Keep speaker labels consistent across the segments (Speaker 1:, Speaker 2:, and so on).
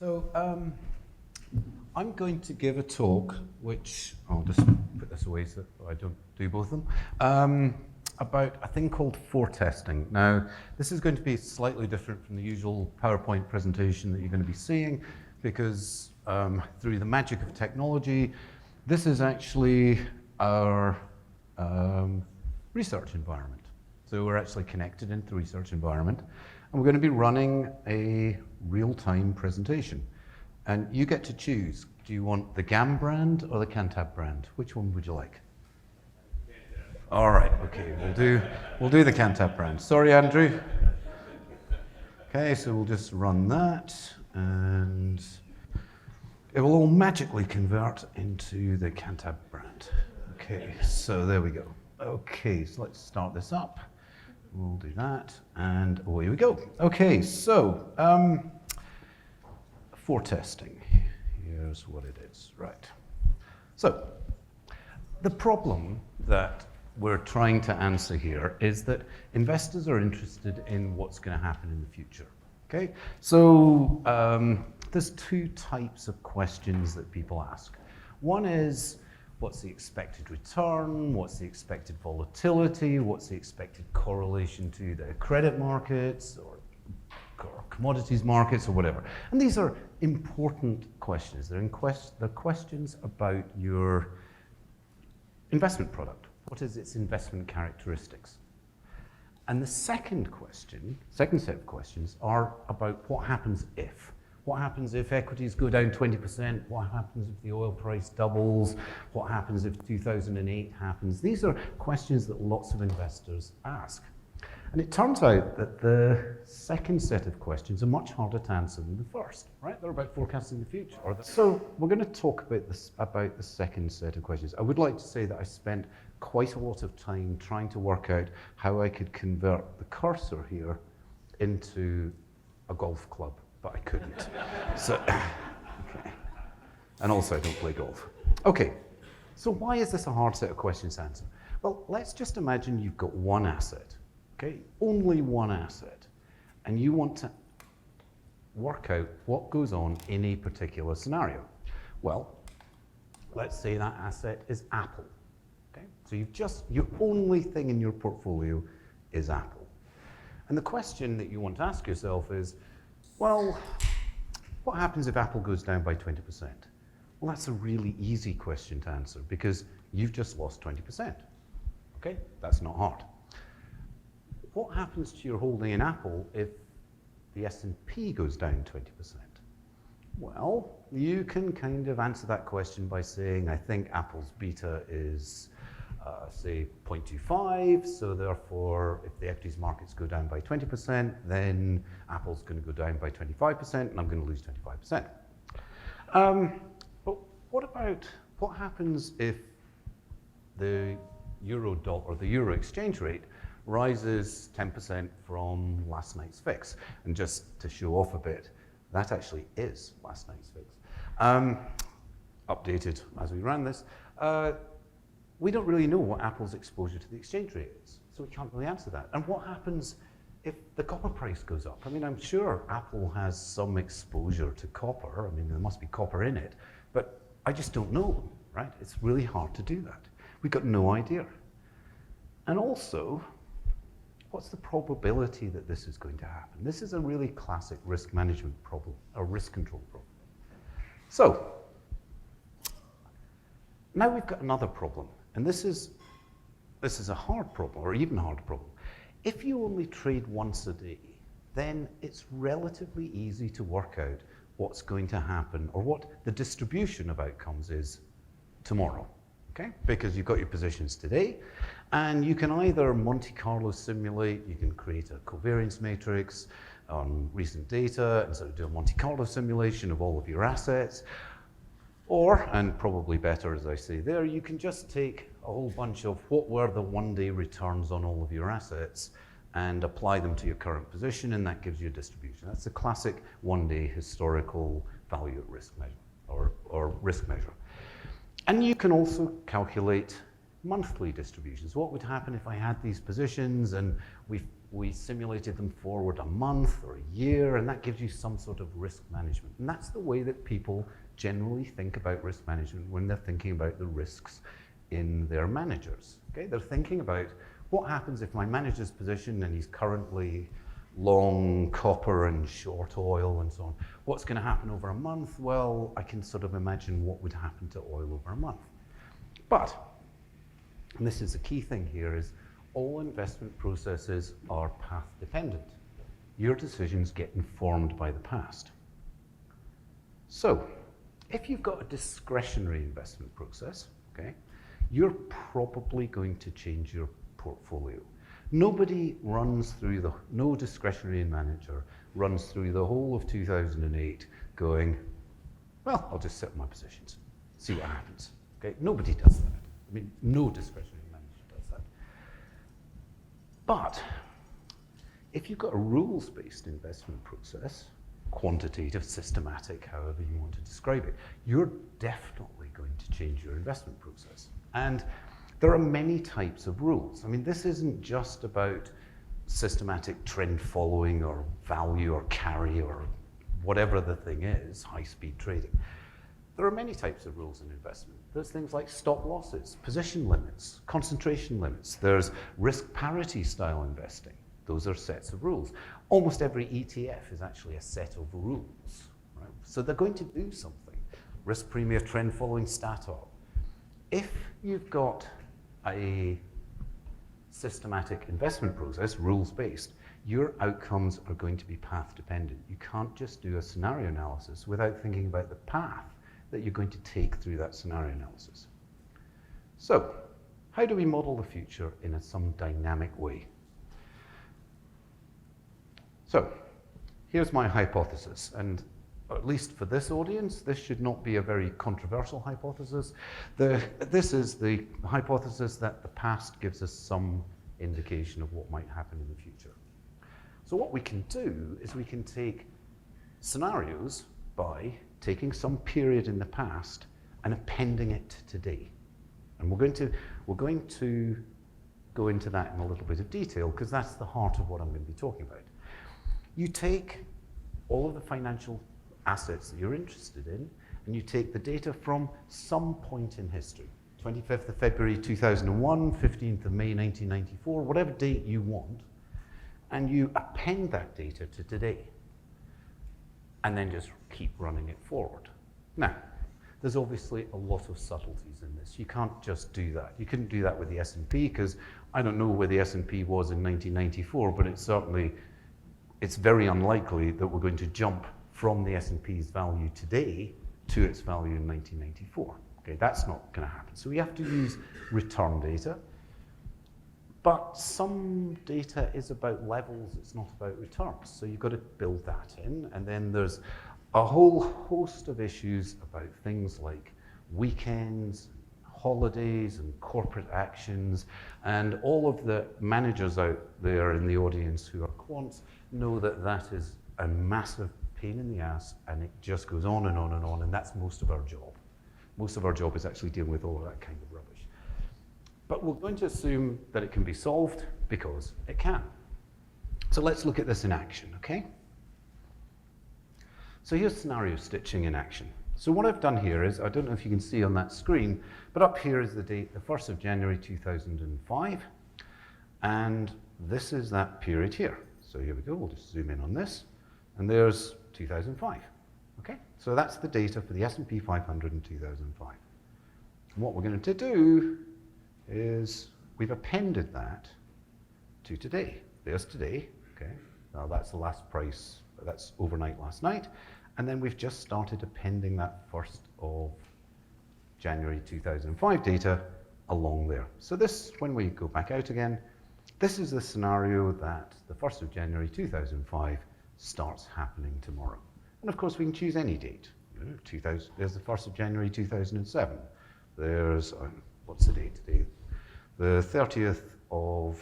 Speaker 1: I'm going to give a talk, which I'll just put this away so I don't do both of them, about a thing called foretesting. Now, this is going to be slightly different from the usual PowerPoint presentation that you're going to be seeing, because through the magic of technology, this is actually our research environment. So we're actually connected into the research environment, and we're going to be running a real-time presentation. And you get to choose. Do you want the GAM brand or the Cantab brand? Which one would you like? All right, okay, we'll do the Cantab brand. Sorry, Andrew. Okay, so we'll just run that, and it will all magically convert into the Cantab brand. Okay, so there we go. Okay, so let's start this up. We'll do that, and away we go. Okay, so foretesting. Here's what it is, right. So, the problem that we're trying to answer here is that investors are interested in what's going to happen in the future, okay? So, there's two types of questions that people ask. One is, what's the expected return? What's the expected volatility? What's the expected correlation to the credit markets or commodities markets or whatever? And these are important questions. They're questions about your investment product. What is its investment characteristics? And the second set of questions are about what happens if. What happens if equities go down 20%? What happens if the oil price doubles? What happens if 2008 happens? These are questions that lots of investors ask. And it turns out that the second set of questions are much harder to answer than the first, right? They're about forecasting the future. So we're going to talk about the second set of questions. I would like to say that I spent quite a lot of time trying to work out how I could convert the cursor here into a golf club, but I couldn't. So, okay. And also I don't play golf. Okay, so why is this a hard set of questions to answer? Well, let's just imagine you've got one asset. Okay, only one asset, and you want to work out what goes on in a particular scenario. Well, let's say that asset is Apple. Okay, so your only thing in your portfolio is Apple. And the question that you want to ask yourself is, well, what happens if Apple goes down by 20%? Well, that's a really easy question to answer because you've just lost 20%. Okay, that's not hard. What happens to your holding in Apple if the S&P goes down 20%? Well, you can kind of answer that question by saying, I think Apple's beta is, say, 0.25, so therefore, if the equities markets go down by 20%, then Apple's going to go down by 25%, and I'm going to lose 25%. But what happens if the euro exchange rate rises 10% from last night's fix? And just to show off a bit, that actually is last night's fix. Updated as we ran this. We don't really know what Apple's exposure to the exchange rate is, so we can't really answer that. And what happens if the copper price goes up? I mean, I'm sure Apple has some exposure to copper. I mean, there must be copper in it, but I just don't know, right? It's really hard to do that. We've got no idea. And also, what's the probability that this is going to happen? This is a really classic risk management problem, a risk control problem. So, now we've got another problem, and this is a hard problem, or even harder problem. If you only trade once a day, then it's relatively easy to work out what's going to happen, or what the distribution of outcomes is tomorrow. Okay? Because you've got your positions today, and you can either Monte Carlo simulate, you can create a covariance matrix on recent data, and sort of do a Monte Carlo simulation of all of your assets, or, and probably better as I say there, you can just take a whole bunch of what were the one-day returns on all of your assets and apply them to your current position, and that gives you a distribution. That's a classic one-day historical value at risk measure, or risk measure. And you can also calculate monthly distributions. What would happen if I had these positions and we simulated them forward a month or a year, and that gives you some sort of risk management. And that's the way that people generally think about risk management when they're thinking about the risks in their managers. Okay? They're thinking about what happens if my manager's position and he's currently long copper and short oil and so on. What's going to happen over a month? Well, I can sort of imagine what would happen to oil over a month. But, and this is the key thing here, is all investment processes are path dependent. Your decisions get informed by the past. So, if you've got a discretionary investment process, okay, you're probably going to change your portfolio. Nobody runs through no discretionary manager runs through the whole of 2008 going, well, I'll just set my positions, see what happens. Okay, nobody does that. I mean, no discretionary manager does that. But if you've got a rules-based investment process, quantitative, systematic, however you want to describe it, you're definitely going to change your investment process. And there are many types of rules. I mean, this isn't just about systematic trend following or value or carry or whatever the thing is, high-speed trading. There are many types of rules in investment. There's things like stop losses, position limits, concentration limits. There's risk parity style investing. Those are sets of rules. Almost every ETF is actually a set of rules, right? So they're going to do something. Risk premium, trend following, stat op. If you've got a systematic investment process, rules-based, your outcomes are going to be path-dependent. You can't just do a scenario analysis without thinking about the path that you're going to take through that scenario analysis. So, how do we model the future in some dynamic way? So, here's my hypothesis, and at least for this audience, this should not be a very controversial hypothesis. This is the hypothesis that the past gives us some indication of what might happen in the future. So what we can do is we can take scenarios by taking some period in the past and appending it to today. And we're going to go into that in a little bit of detail because that's the heart of what I'm going to be talking about. You take all of the financial assets that you're interested in, and you take the data from some point in history, 25th of February 2001, 15th of May 1994, whatever date you want, and you append that data to today, and then just keep running it forward. Now, there's obviously a lot of subtleties in this. You can't just do that. You couldn't do that with the S&P, because I don't know where the S&P was in 1994, but it's very unlikely that we're going to jump from the S&P's value today to its value in 1994. Okay, that's not going to happen. So we have to use return data. But some data is about levels, it's not about returns. So you've got to build that in. And then there's a whole host of issues about things like weekends, holidays, and corporate actions. And all of the managers out there in the audience who are quants know that that is a massive pain in the ass, and it just goes on and on and on, and that's most of our job. Most of our job is actually dealing with all of that kind of rubbish. But we're going to assume that it can be solved because it can. So let's look at this in action, okay? So here's scenario stitching in action. So what I've done here is, I don't know if you can see on that screen, but up here is the date, the 1st of January 2005, and this is that period here. So here we go, we'll just zoom in on this, and there's 2005, okay? So that's the data for the S&P 500 in 2005. And what we're going to do is we've appended that to today. There's today, okay? Now that's the last price, that's overnight last night, and then we've just started appending that 1st of January 2005 data along there. So this, when we go back out again, this is the scenario that the 1st of January 2005 starts happening tomorrow. And of course, we can choose any date. You know, there's the 1st of January 2007. There's, what's the date today? The 30th of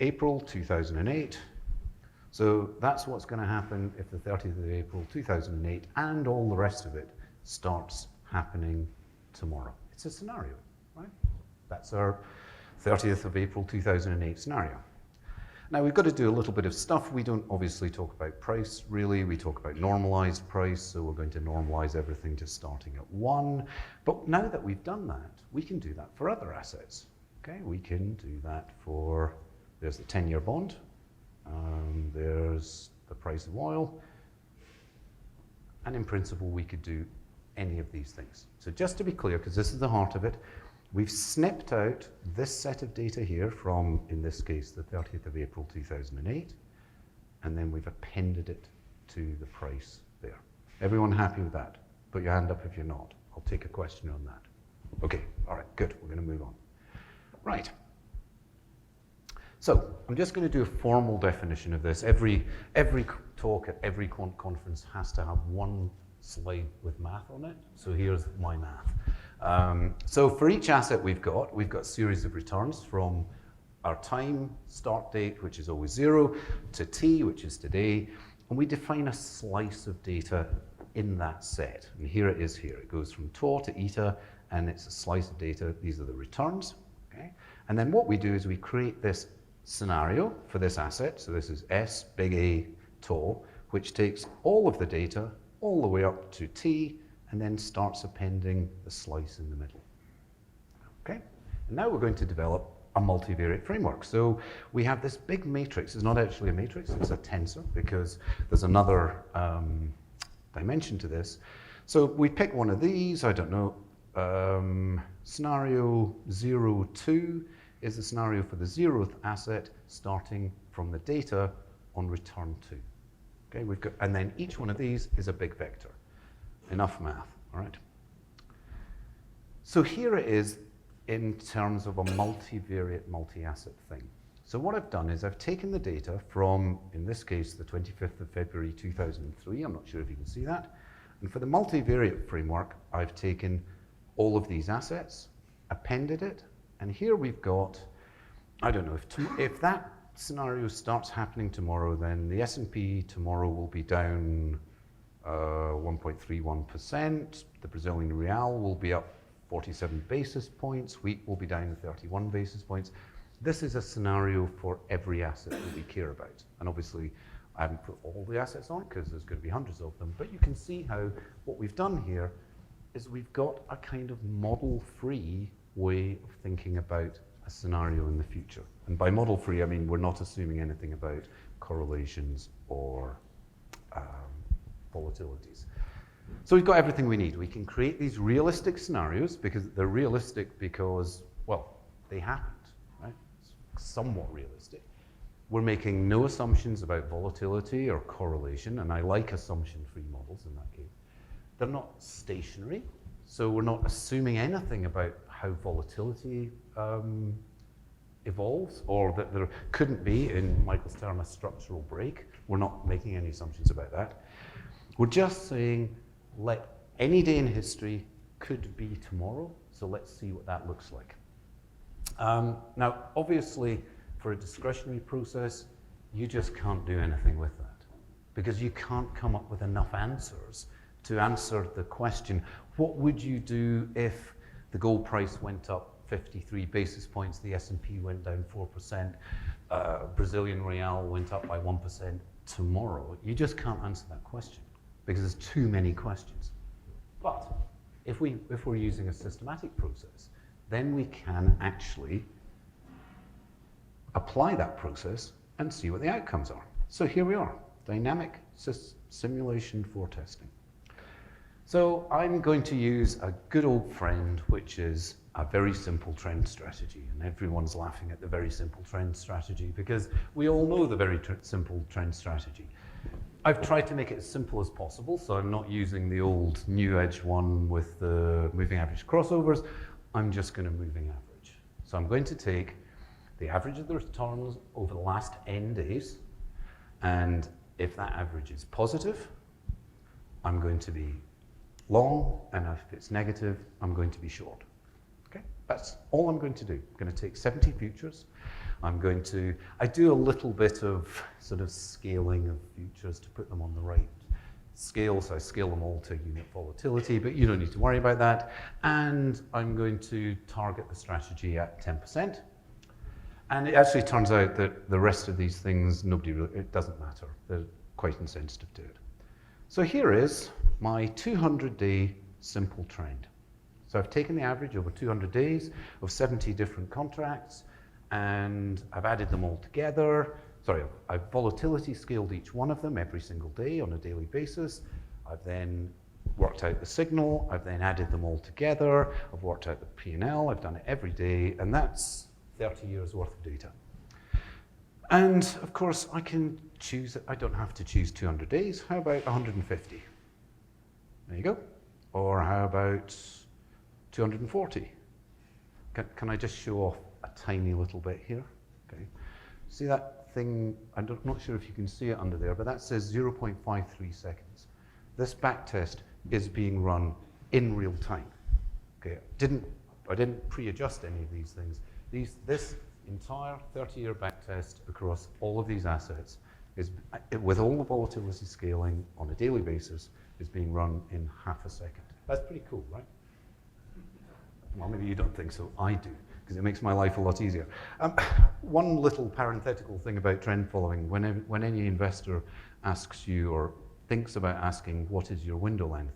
Speaker 1: April 2008. So that's what's going to happen if the 30th of April 2008 and all the rest of it starts happening tomorrow. It's a scenario. right? That's our 30th of April 2008 scenario. Now we've got to do a little bit of stuff. We don't obviously talk about price, really. We talk about normalized price, so we're going to normalize everything to starting at 1. But now that we've done that, we can do that for other assets. Okay, we can do that for, there's the 10-year bond, there's the price of oil, and in principle, we could do any of these things. So just to be clear, because this is the heart of it, we've snipped out this set of data here from, in this case, the 30th of April 2008, and then we've appended it to the price there. Everyone happy with that? Put your hand up if you're not. I'll take a question on that. Okay, all right, good, we're going to move on. Right. So I'm just going to do a formal definition of this. Every talk at every conference has to have one slide with math on it. So here's my math. So for each asset we've got a series of returns from our time start date, which is always 0, to t, which is today, and we define a slice of data in that set. And here it is here. It goes from tau to eta, and it's a slice of data. These are the returns. Okay? And then what we do is we create this scenario for this asset. So this is S, big A, tau, which takes all of the data all the way up to t, and then starts appending the slice in the middle. Okay? And now we're going to develop a multivariate framework. So we have this big matrix. It's not actually a matrix, it's a tensor, because there's another dimension to this. So we pick one of these, I don't know, scenario 0, 2 is the scenario for the 0th asset starting from the data on return 2. Okay, we've got, and then each one of these is a big vector. Enough math, all right? So here it is in terms of a multivariate, multi-asset thing. So what I've done is I've taken the data from, in this case, the 25th of February 2003. I'm not sure if you can see that. And for the multivariate framework, I've taken all of these assets, appended it, and here we've got, I don't know, if that scenario starts happening tomorrow, then the S&P tomorrow will be down 1.31%. The Brazilian real will be up 47 basis points. Wheat will be down 31 basis points. This is a scenario for every asset that we care about. And obviously, I haven't put all the assets on because there's going to be hundreds of them. But you can see how what we've done here is we've got a kind of model-free way of thinking about a scenario in the future. And by model-free, I mean we're not assuming anything about correlations or volatilities. So we've got everything we need. We can create these realistic scenarios because they're realistic because, well, they happened, right? It's somewhat realistic. We're making no assumptions about volatility or correlation, and I like assumption-free models in that case. They're not stationary, so we're not assuming anything about how volatility evolves, or that there couldn't be, in Michael's term, a structural break. We're not making any assumptions about that. We're just saying, let any day in history could be tomorrow, so let's see what that looks like. Now, obviously, for a discretionary process, you just can't do anything with that, because you can't come up with enough answers to answer the question, what would you do if the gold price went up 53 basis points, the S&P went down 4%, Brazilian real went up by 1% tomorrow? You just can't answer that question because there's too many questions. But if we're using a systematic process, then we can actually apply that process and see what the outcomes are. So here we are, dynamic simulation foretesting. So I'm going to use a good old friend, which is a very simple trend strategy. And everyone's laughing at the very simple trend strategy because we all know the very simple trend strategy. I've tried to make it as simple as possible, so I'm not using the old New Edge one with the moving average crossovers. I'm just going to moving average. So I'm going to take the average of the returns over the last n days, and if that average is positive, I'm going to be long, and if it's negative, I'm going to be short. Okay, that's all I'm going to do. I'm going to take 70 futures. I do a little bit of sort of scaling of futures to put them on the right scale, so I scale them all to unit volatility, but you don't need to worry about that. And I'm going to target the strategy at 10%. And it actually turns out that the rest of these things, it doesn't matter. They're quite insensitive to it. So here is my 200-day simple trend. So I've taken the average over 200 days of 70 different contracts, and I've added them all together. Sorry, I've volatility scaled each one of them every single day on a daily basis. I've then worked out the signal. I've then added them all together. I've worked out the P&L. I've done it every day, and that's 30 years worth of data. And of course, I can choose, I don't have to choose 200 days. How about 150? There you go. Or how about 240? Can I just show off a tiny little bit here? Okay. See that thing? I'm not sure if you can see it under there, but that says 0.53 seconds. This backtest is being run in real time. Okay. I didn't pre-adjust any of these things. This entire 30-year backtest across all of these assets is, with all the volatility scaling on a daily basis, is being run in half a second. That's pretty cool, right? Well, maybe you don't think so. I do, because it makes my life a lot easier. One little parenthetical thing about trend following, when any investor asks you or thinks about asking what is your window length,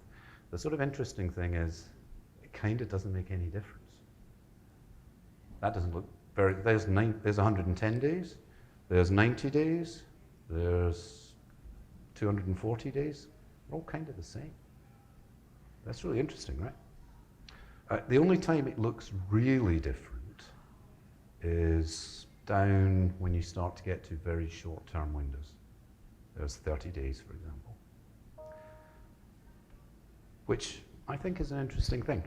Speaker 1: the sort of interesting thing is it kind of doesn't make any difference. That doesn't look very, there's 110 days, there's 90 days, there's 240 days. They're all kind of the same. That's really interesting, right? The only time it looks really different is down when you start to get to very short-term windows. There's 30 days, for example, which I think is an interesting thing.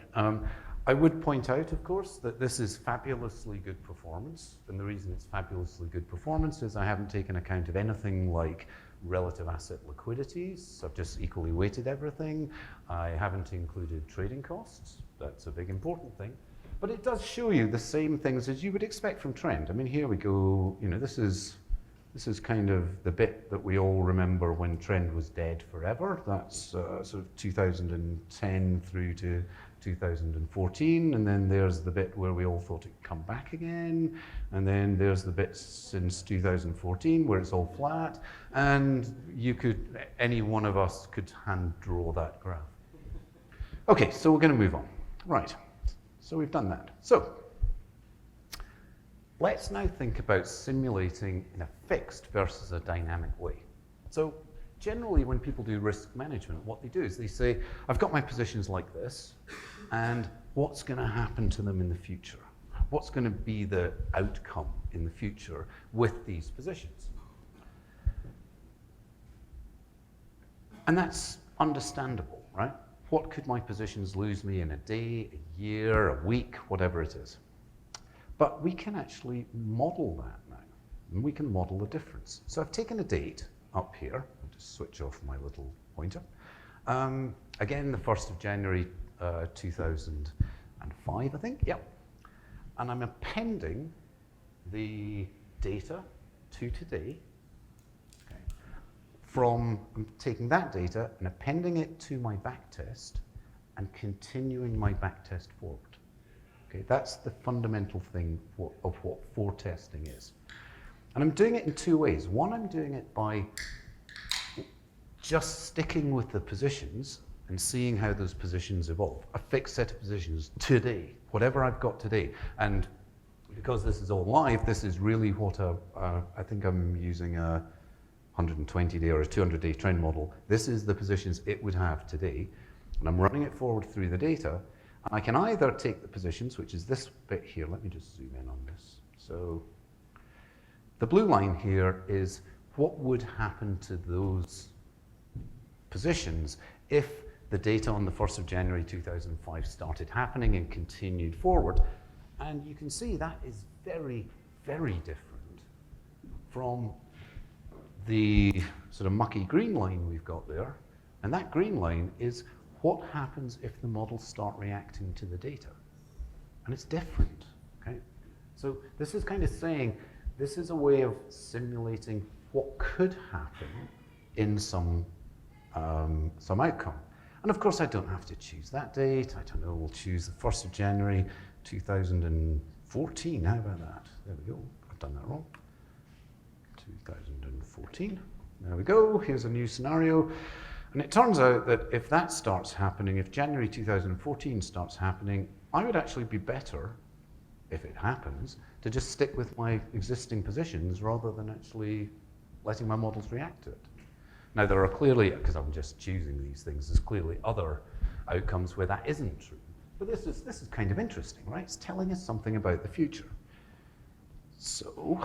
Speaker 1: I would point out, of course, that this is fabulously good performance, and the reason it's fabulously good performance is I haven't taken account of anything like relative asset liquidities, so I've just equally weighted everything. I haven't included trading costs. That's a big important thing. But it does show you the same things as you would expect from trend. I mean, here we go, you know, this is kind of the bit that we all remember when trend was dead forever. That's sort of 2010 through to 2014, and then there's the bit where we all thought it'd come back again, and then there's the bit since 2014 where it's all flat, and any one of us could hand draw that graph. Okay, so we're going to move on. Right, so we've done that. So let's now think about simulating in a fixed versus a dynamic way. So generally when people do risk management, what they do is they say, I've got my positions like this, and what's going to happen to them in the future? What's going to be the outcome in the future with these positions? And that's understandable, right? What could my positions lose me in a day, a year, a week, whatever it is? But we can actually model that now, and we can model the difference. So I've taken a date up here. I'll just switch off my little pointer. Again, the 1st of January 2005, I think, yep. And I'm appending the data to today. Okay. I'm taking that data and appending it to my backtest and continuing my backtest forward. Okay, that's the fundamental thing of what foretesting is. And I'm doing it in two ways. One, I'm doing it by just sticking with the positions and seeing how those positions evolve. A fixed set of positions today, whatever I've got today. And because this is all live, this is really what I think I'm using a 120-day or a 200-day trend model. This is the positions it would have today. And I'm running it forward through the data. And I can either take the positions, which is this bit here. Let me just zoom in on this. So the blue line here is what would happen to those positions if the data on the 1st of January 2005 started happening and continued forward. And you can see that is very, very different from the sort of mucky green line we've got there. And that green line is what happens if the models start reacting to the data. And it's different, okay? So this is kind of saying, this is a way of simulating what could happen in some some outcome. And of course, I don't have to choose that date. I don't know, we'll choose the 1st of January 2014. How about that? There we go. I've done that wrong. 2014. There we go. Here's a new scenario. And it turns out that if that starts happening, if January 2014 starts happening, I would actually be better, if it happens, to just stick with my existing positions rather than actually letting my models react to it. Now, there are clearly, because I'm just choosing these things, there's clearly other outcomes where that isn't true. But this is kind of interesting, right? It's telling us something about the future. So,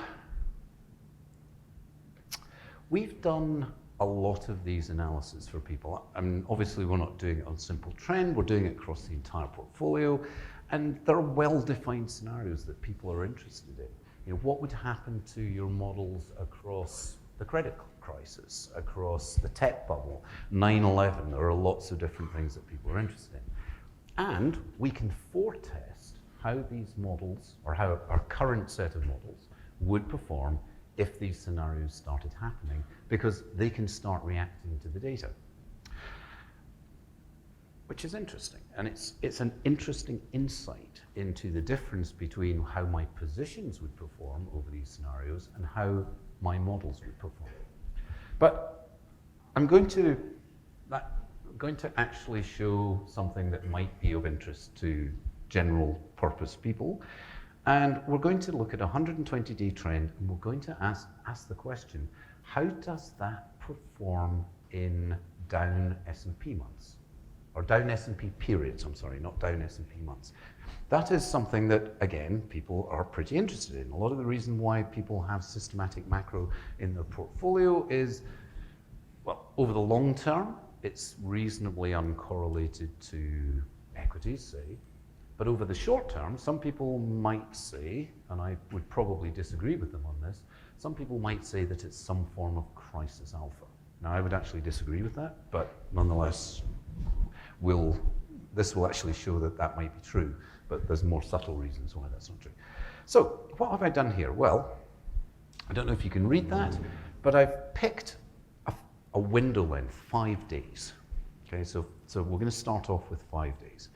Speaker 1: we've done a lot of these analyses for people. I mean, obviously, we're not doing it on simple trend. We're doing it across the entire portfolio. And there are well-defined scenarios that people are interested in. You know, what would happen to your models across the credit crisis, across the tech bubble, 9/11? There are lots of different things that people are interested in. And we can foretest how these models, or how our current set of models, would perform if these scenarios started happening, because they can start reacting to the data. Which is interesting, and it's an interesting insight into the difference between how my positions would perform over these scenarios and how my models would perform. But I'm going to actually show something that might be of interest to general purpose people. And we're going to look at a 120-day trend, and we're going to ask the question, how does that perform in down S&P months? Or down S&P periods, I'm sorry, not down S&P months. That is something that, again, people are pretty interested in. A lot of the reason why people have systematic macro in their portfolio is, well, over the long term, it's reasonably uncorrelated to equities, say. But over the short term, some people might say, and I would probably disagree with them on this, some people might say that it's some form of crisis alpha. Now, I would actually disagree with that, but nonetheless, this will actually show that that might be true, but there's more subtle reasons why that's not true. So, what have I done here? Well, I don't know if you can read that, but I've picked a window length, 5 days. Okay, so we're going to start off with 5 days.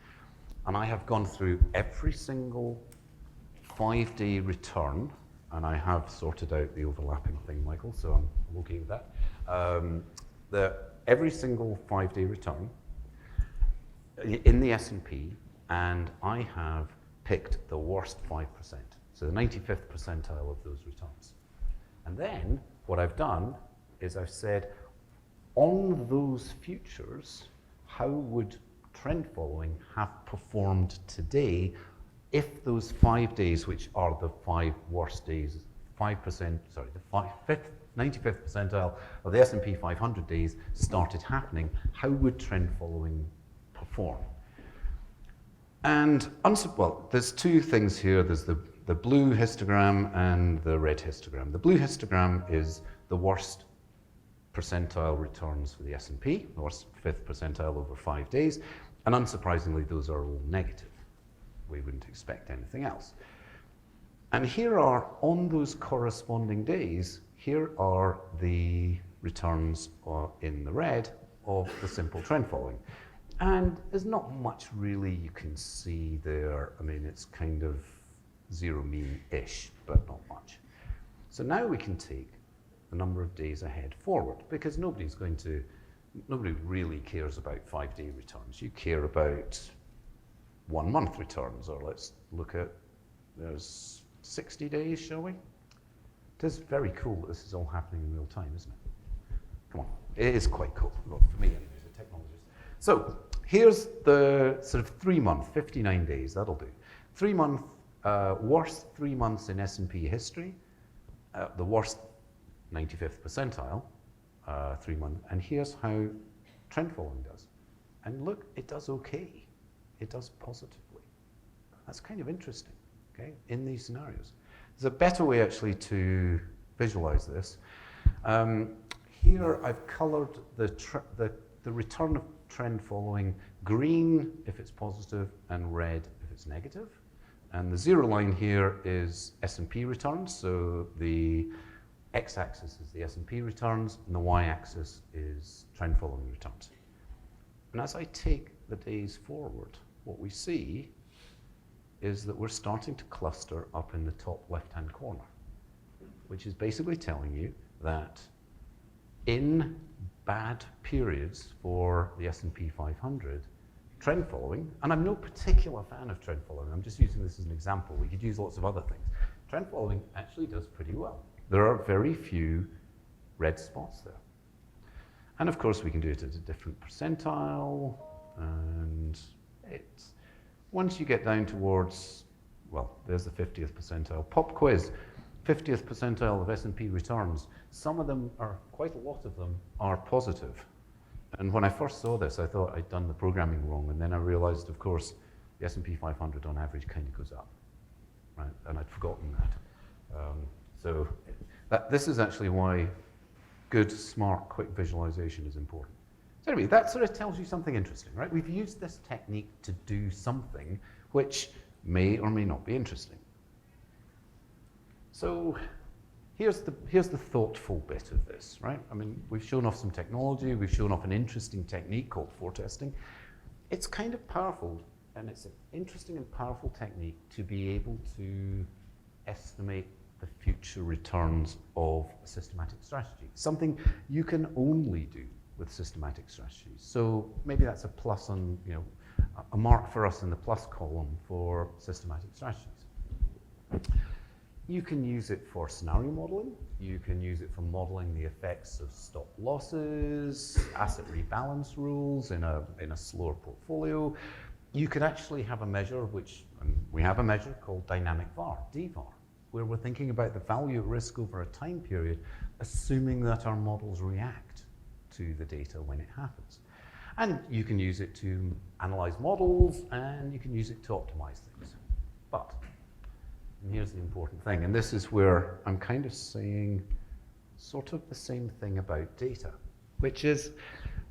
Speaker 1: And I have gone through every single 5-day return, and I have sorted out the overlapping thing, Michael, so I'm okay with that. Every single 5-day return in the S&P, and I have picked the worst 5%, so the 95th percentile of those returns. And then what I've done is I've said, on those futures, how would trend following have performed today if those 5 days, which are the 5 worst days, 5%, sorry, the 95th percentile of the S&P 500 days started happening, how would trend following perform? And, well, there's two things here. There's the blue histogram and the red histogram. The blue histogram is the worst percentile returns for the S&P, the worst 5th percentile over 5 days. And unsurprisingly, those are all negative. We wouldn't expect anything else. And here are, on those corresponding days, here are the returns in the red of the simple trend following. And there's not much really you can see there. I mean, it's kind of zero mean-ish, but not much. So now we can take the number of days ahead forward, because nobody really cares about 5-day returns. You care about 1 month returns, or let's look at, there's 60 days, shall we? It is very cool that this is all happening in real time, isn't it? Come on, it is quite cool, well, for me anyway, as a technologist. So here's the sort of 3 month, 59 days, that'll do. 3 month, worst 3 months in S&P history, the worst 95th percentile, 3 months, and here's how trend following does. And look, it does okay. It does positively. That's kind of interesting, okay, in these scenarios. There's a better way actually to visualize this. Here I've colored the return of trend following green if it's positive and red if it's negative. And the zero line here is S&P returns, so the x-axis is the S&P returns, and the y-axis is trend following returns. And as I take the days forward, what we see is that we're starting to cluster up in the top left-hand corner, which is basically telling you that in bad periods for the S&P 500, trend following, and I'm no particular fan of trend following, I'm just using this as an example. We could use lots of other things. Trend following actually does pretty well. There are very few red spots there. And of course, we can do it at a different percentile, and it's, once you get down towards, well, there's the 50th percentile. Pop quiz, 50th percentile of S&P returns. Some of them are, quite a lot of them, are positive. And when I first saw this, I thought I'd done the programming wrong, and then I realized, of course, the S&P 500 on average kind of goes up, right? And I'd forgotten that. So this is actually why good, smart, quick visualization is important. So anyway, that sort of tells you something interesting, right? We've used this technique to do something which may or may not be interesting. So here's the thoughtful bit of this, right? I mean, we've shown off some technology, we've shown off an interesting technique called foretesting. It's kind of powerful, and it's an interesting and powerful technique to be able to estimate the future returns of a systematic strategy, something you can only do with systematic strategies. So maybe that's a plus on, a mark for us in the plus column for systematic strategies. You can use it for scenario modeling. You can use it for modeling the effects of stop losses, asset rebalance rules in a slower portfolio. You could actually have a measure, we have a measure called dynamic VAR, DVAR, where we're thinking about the value at risk over a time period, assuming that our models react to the data when it happens. And you can use it to analyze models, and you can use it to optimize things. But, and here's the important thing, and this is where I'm kind of saying sort of the same thing about data, which is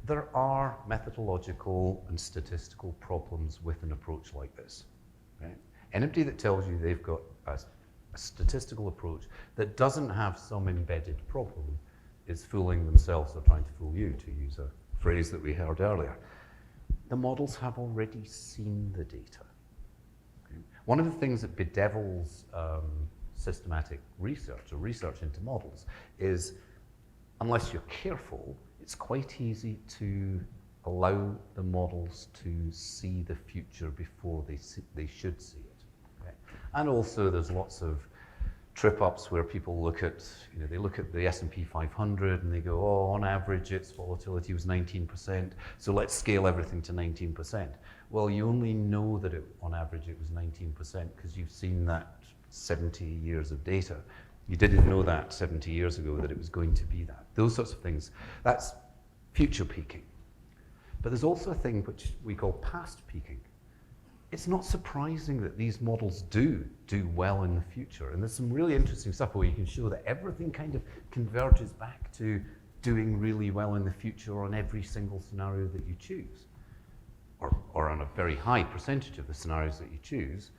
Speaker 1: there are methodological and statistical problems with an approach like this. Right? Anybody that tells you they've got a statistical approach that doesn't have some embedded problem is fooling themselves or trying to fool you, to use a phrase that we heard earlier. The models have already seen the data. Okay? One of the things that bedevils systematic research or research into models is, unless you're careful, it's quite easy to allow the models to see the future before they should see it. Okay? And also there's lots of trip-ups where people look at, they look at the S&P 500 and they go, oh, on average its volatility was 19%, so let's scale everything to 19%. Well, you only know that on average it was 19% because you've seen that 70 years of data. You didn't know that 70 years ago that it was going to be that. Those sorts of things, that's future peaking. But there's also a thing which we call past peaking. It's not surprising that these models do well in the future. And there's some really interesting stuff where you can show that everything kind of converges back to doing really well in the future on every single scenario that you choose, or on a very high percentage of the scenarios that you choose.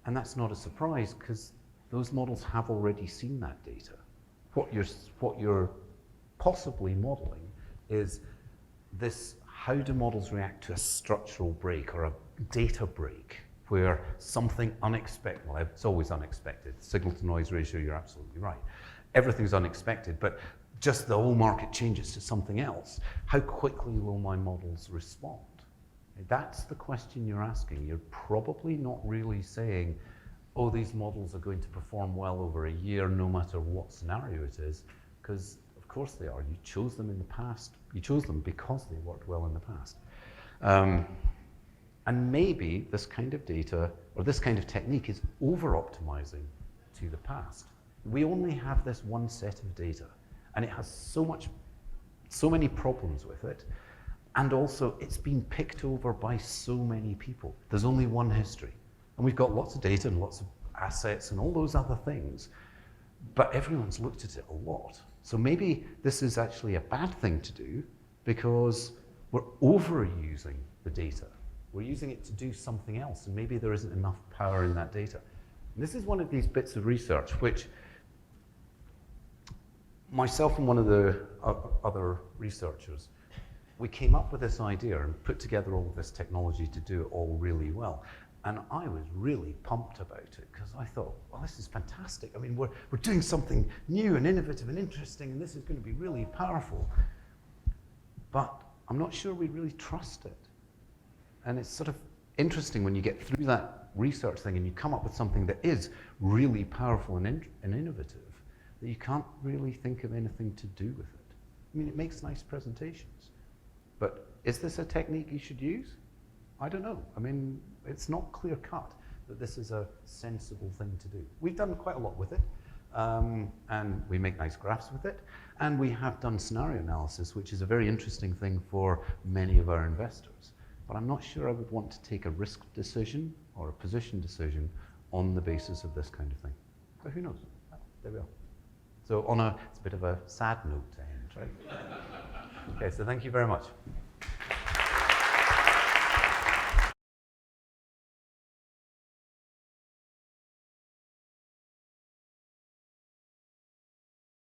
Speaker 1: And that's not a surprise because those models have already seen that data. What you're possibly modeling is this: how do models react to a structural break or a data break where something unexpected, well, it's always unexpected, signal to noise ratio, you're absolutely right. Everything's unexpected, but just the whole market changes to something else. How quickly will my models respond? That's the question you're asking. You're probably not really saying, oh, these models are going to perform well over a year no matter what scenario it is, because of course they are. You chose them in the past. You chose them because they worked well in the past. And maybe this kind of data or this kind of technique is over-optimizing to the past. We only have this one set of data, and it has so many problems with it, and also it's been picked over by so many people. There's only one history, and we've got lots of data and lots of assets and all those other things, but everyone's looked at it a lot. So maybe this is actually a bad thing to do because we're overusing the data. We're using it to do something else, and maybe there isn't enough power in that data. And this is one of these bits of research which myself and one of the other researchers, we came up with this idea and put together all of this technology to do it all really well. And I was really pumped about it because I thought, well, this is fantastic. I mean, we're doing something new and innovative and interesting, and this is going to be really powerful. But I'm not sure we really trust it. And it's sort of interesting when you get through that research thing and you come up with something that is really powerful and innovative, that you can't really think of anything to do with it. I mean, it makes nice presentations. But is this a technique you should use? I don't know. I mean, it's not clear cut that this is a sensible thing to do. We've done quite a lot with it, and we make nice graphs with it, and we have done scenario analysis, which is a very interesting thing for many of our investors. But I'm not sure I would want to take a risk decision or a position decision on the basis of this kind of thing. But who knows? There we are. So it's a bit of a sad note to end, right? Okay, so thank you very much.